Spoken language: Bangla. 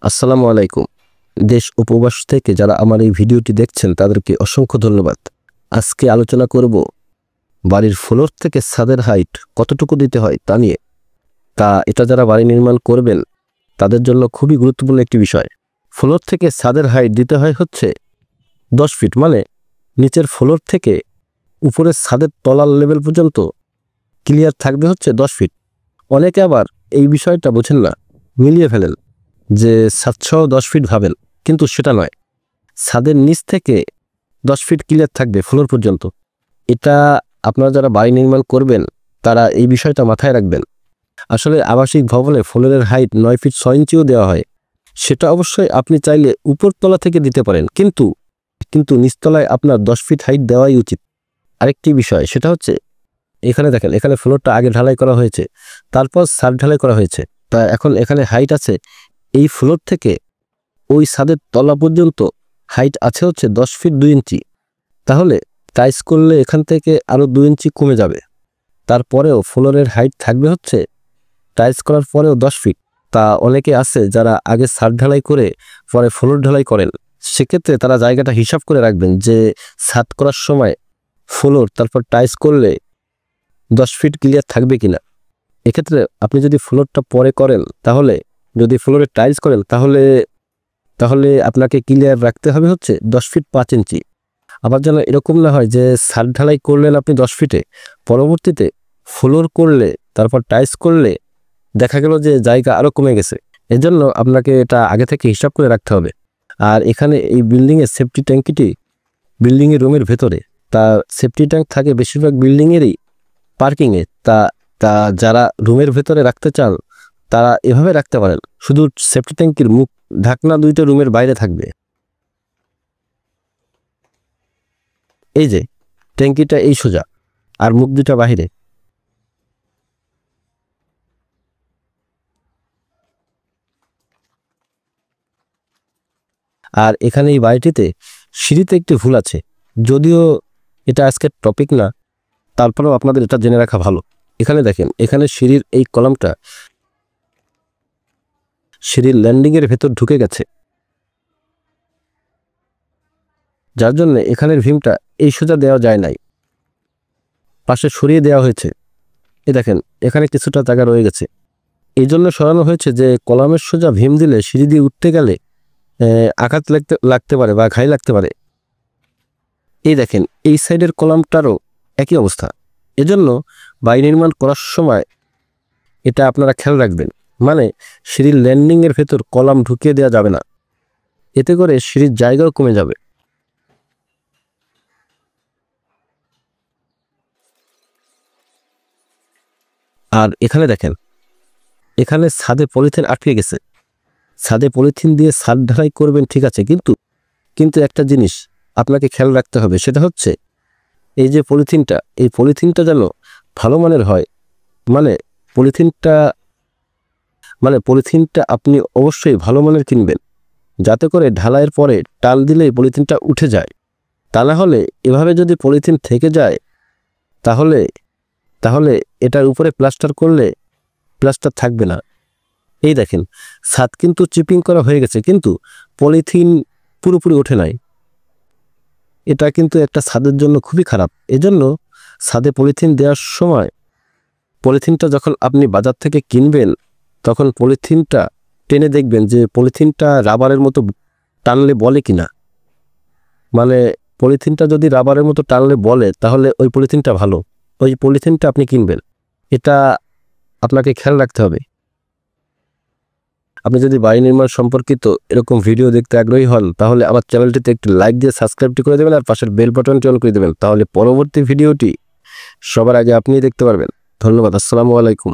আসসালামু আলাইকুম। দেশ উপবাস থেকে যারা আমার এই ভিডিওটি দেখছেন তাদেরকে অসংখ্য ধন্যবাদ। আজকে আলোচনা করব বাড়ির ফ্লোর থেকে ছাদের হাইট কতটুকু দিতে হয় তা নিয়ে। এটা যারা বাড়ি নির্মাণ করবেন তাদের জন্য খুবই গুরুত্বপূর্ণ একটি বিষয়। ফ্লোর থেকে ছাদের হাইট দিতে হয় হচ্ছে 10 ফিট, মানে নিচের ফ্লোর থেকে উপরের ছাদের তলার লেভেল পর্যন্ত ক্লিয়ার থাকবে হচ্ছে 10 ফিট। অনেকে আবার এই বিষয়টা বোঝেন না, মিলিয়ে ফেলেন যে ছাদসহ 10 ফিট ভাবেন, কিন্তু সেটা নয়। ছাদের নিচ থেকে 10 ফিট ক্লিয়ার থাকবে ফ্লোর পর্যন্ত। এটা আপনারা যারা বাড়ি নির্মাণ করবেন তারা এই বিষয়টা মাথায় রাখবেন। আসলে আবাসিক ভবনে ফ্লোরের হাইট 9 ফিট 6 ইঞ্চিও দেওয়া হয়। সেটা অবশ্যই আপনি চাইলে উপরতলা থেকে দিতে পারেন, কিন্তু নিচতলায় আপনার 10 ফিট হাইট দেওয়াই উচিত। আরেকটি বিষয় সেটা হচ্ছে, এখানে দেখেন, এখানে ফ্লোরটা আগে ঢালাই করা হয়েছে, তারপর ছাদ ঢালাই করা হয়েছে। তা এখন এখানে হাইট আছে, এই ফ্লোর থেকে ওই ছাদের তলা পর্যন্ত হাইট আছে হচ্ছে 10 ফিট 2 ইঞ্চি। তাহলে টাইলস করলে এখান থেকে আরও 2 ইঞ্চি কমে যাবে। তারপরেও ফ্লোরের হাইট থাকবে হচ্ছে টাইলস করার পরেও 10 ফিট। তা অনেকে আছে যারা আগে ছাদ ঢালাই করে পরে ফ্লোর ঢালাই করেন, সেক্ষেত্রে তারা জায়গাটা হিসাব করে রাখবেন যে ছাদ করার সময় ফ্লোর তারপর টাইলস করলে 10 ফিট ক্লিয়ার থাকবে কিনা। এক্ষেত্রে আপনি যদি ফ্লোরটা পরে করেন, তাহলে যদি ফ্লোরে টাইলস করেন তাহলে আপনাকে ক্লিয়ার রাখতে হবে হচ্ছে 10 ফিট 5 ইঞ্চি। আবার যেন এরকম না হয় যে ছাদ ঢালাই করলেন আপনি 10 ফিটে, পরবর্তীতে ফ্লোর করলে তারপর টাইলস করলে দেখা গেল যে জায়গা আরও কমে গেছে। এজন্য আপনাকে এটা আগে থেকে হিসাব করে রাখতে হবে। আর এখানে এই বিল্ডিংয়ের সেফটি ট্যাঙ্কিটি বিল্ডিংয়ের রুমের ভেতরে, তা সেফটি ট্যাঙ্ক থাকে বেশিরভাগ বিল্ডিংয়েরই পার্কিংয়ে। তা যারা রুমের ভেতরে রাখতে চান তারা এভাবে রাখতে পারেন, শুধু সেফটি ট্যাঙ্কির মুখ ঢাকনা দুইটা রুমের বাইরে থাকবে। এই যে ট্যাঙ্কিটা এই সোজা, আর মুখ দুটা বাহিরে। আর এখানে এই বাড়িটিতে সিঁড়িতে একটি ভুল আছে, যদিও এটা আজকের টপিক না, তারপরেও আপনাদের এটা জেনে রাখা ভালো। এখানে দেখেন, এখানে সিঁড়ির এই কলামটা সিঁড়ির ল্যান্ডিংয়ের ভেতর ঢুকে গেছে, যার জন্য এখানের ভীমটা এই সোজা দেওয়া যায় নাই, পাশে সরিয়ে দেওয়া হয়েছে। এই দেখেন, এখানে কিছুটা জায়গা রয়ে গেছে, এই জন্য সরানো হয়েছে যে কলামের সোজা ভীম দিলে সিঁড়ি দিয়ে উঠতে গেলে আঘাত লাগতে পারে বা ঘাই লাগতে পারে। এই দেখেন, এই সাইডের কলামটারও একই অবস্থা। এজন্য বাড়ি নির্মাণ করার সময় এটা আপনারা খেয়াল রাখবেন, মানে সিঁড়ির ল্যান্ডিংয়ের ভেতর কলাম ঢুকিয়ে দেওয়া যাবে না, এতে করে সিঁড়ির জায়গাও কমে যাবে। আর এখানে দেখেন, এখানে ছাদে পলিথিন আটকে গেছে। ছাদে পলিথিন দিয়ে ছাদ ঢালাই করবেন, ঠিক আছে, কিন্তু একটা জিনিস আপনাকে খেয়াল রাখতে হবে, সেটা হচ্ছে এই যে এই পলিথিনটা যেন ভালো মানের হয়। মানে পলিথিনটা আপনি অবশ্যই ভালো মানের কিনবেন, যাতে করে ঢালাইয়ের পরে টাল দিলেই পলিথিনটা উঠে যায়। তা না হলে এভাবে যদি পলিথিন থেকে যায় তাহলে এটার উপরে প্লাস্টার করলে প্লাস্টার থাকবে না। এই দেখেন, ছাদ কিন্তু চিপিং করা হয়ে গেছে, কিন্তু পলিথিন পুরোপুরি ওঠে নাই। এটা কিন্তু একটা ছাদের জন্য খুবই খারাপ। এজন্য ছাদে পলিথিন দেওয়ার সময় পলিথিনটা যখন আপনি বাজার থেকে কিনবেন, তখন পলিথিনটা টেনে দেখবেন যে পলিথিনটা রাবারের মতো টানলে বলে কিনা। মানে পলিথিনটা যদি রাবারের মতো টানলে বলে, তাহলে ওই পলিথিনটা ভালো, ওই পলিথিনটা আপনি কিনবেন। এটা আপনাকে খেয়াল রাখতে হবে। আপনি যদি বাড়ি নির্মাণ সম্পর্কিত এরকম ভিডিও দেখতে আগ্রহী হন, তাহলে আমার চ্যানেলটিতে একটি লাইক দিয়ে সাবস্ক্রাইবটি করে দেবেন, আর পাশের বেল বাটনটি অন করে দেবেন। তাহলে পরবর্তী ভিডিওটি সবার আগে আপনিই দেখতে পারবেন। ধন্যবাদ। আসসালামু আলাইকুম।